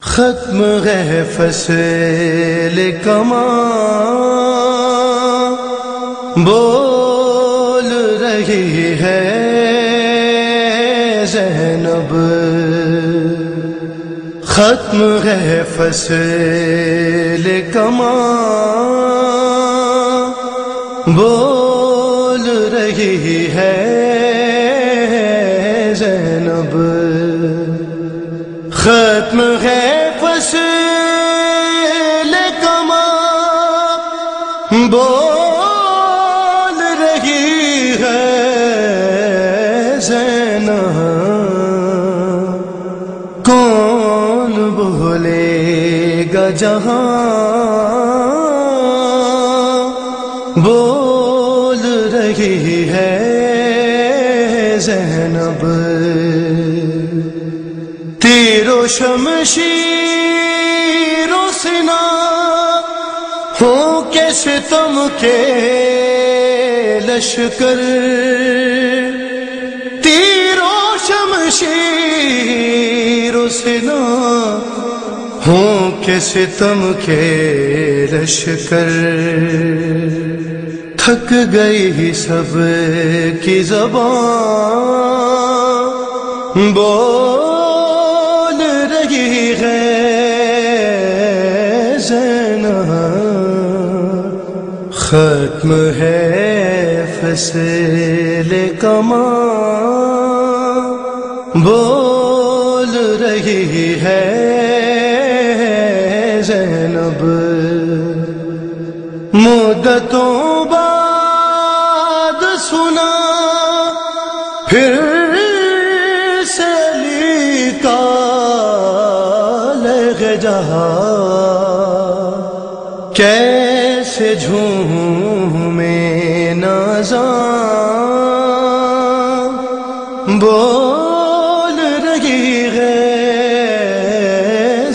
ختم ہے فصل کماں بول رہی ہے زینب، ختم ہے فصل کماں بول رہی ہے زینب، ختم ہے فصل کماں بول رہی ہے زینب، کون بھولے گا جہاں بول رہی ہے زینب، تیر و شمشیر و سنا ہوں کے ستم کے لشکر، تیر و شمشیر و سنا ہوں کے ستم کے لشکر، تھک گئی سب کی زبان بول رہی ہے زینب، ختم ہے فصل کماں بول رہی ہے زینب، مدتوں بعد سنا پھر جہاں کیسے جھومے نازاں بول رہی ہے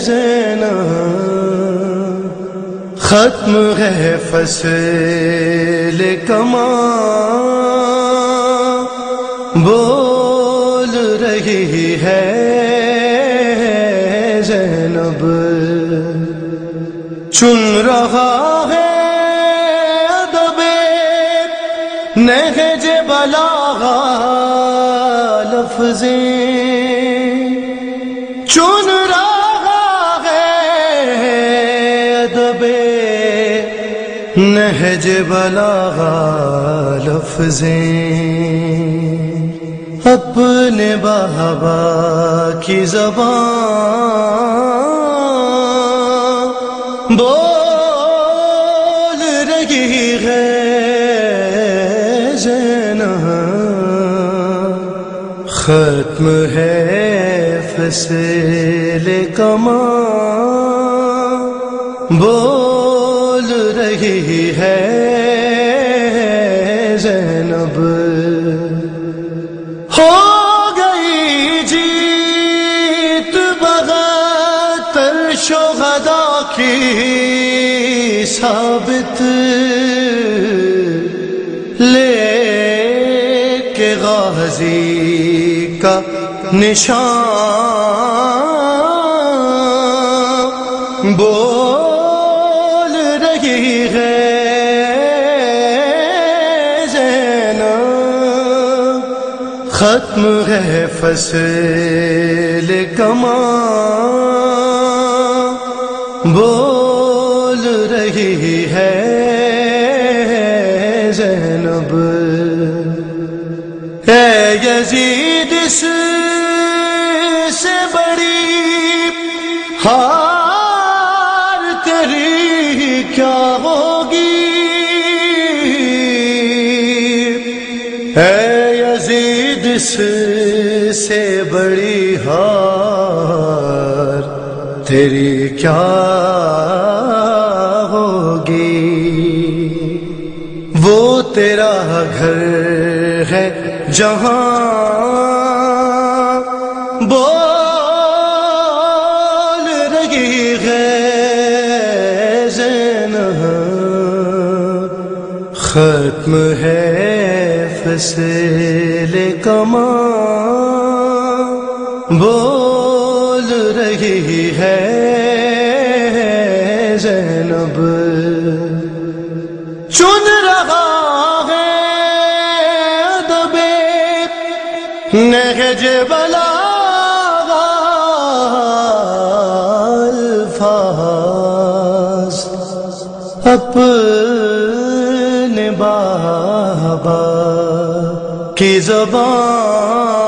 زینب، ختم ہے فصل کماں بول رہی ہے زینب، چن رہا ہے ادب نہج بلاغہ لفظیں، چن رہا ہے ادب نہج بلاغہ لفظیں، اپنے بابا کی زبان بول رہی ہے زینب، ختم ہے فصل کماں بول رہی ہے زینب، ہو گئی جیت بغاتر شہدا کی ثابت، لے کے غازی کا نشان بول رہی ہے زینب، ختم ہے فصل کماں بول رہی ہے زینب، اے یزید اس سے بڑی ہار تیری کیا ہوگی، اے یزید اس سے بڑی ہار تیری کیا ہوگی، وہ تیرا گھر ہے جہاں بول رہی ہے زینب، ختم ہے فصل کماں بول بول رہی ہے زینب، چن رہا ہے ادب نہج بلاغہ الفاظ اپنے بابا کی زبان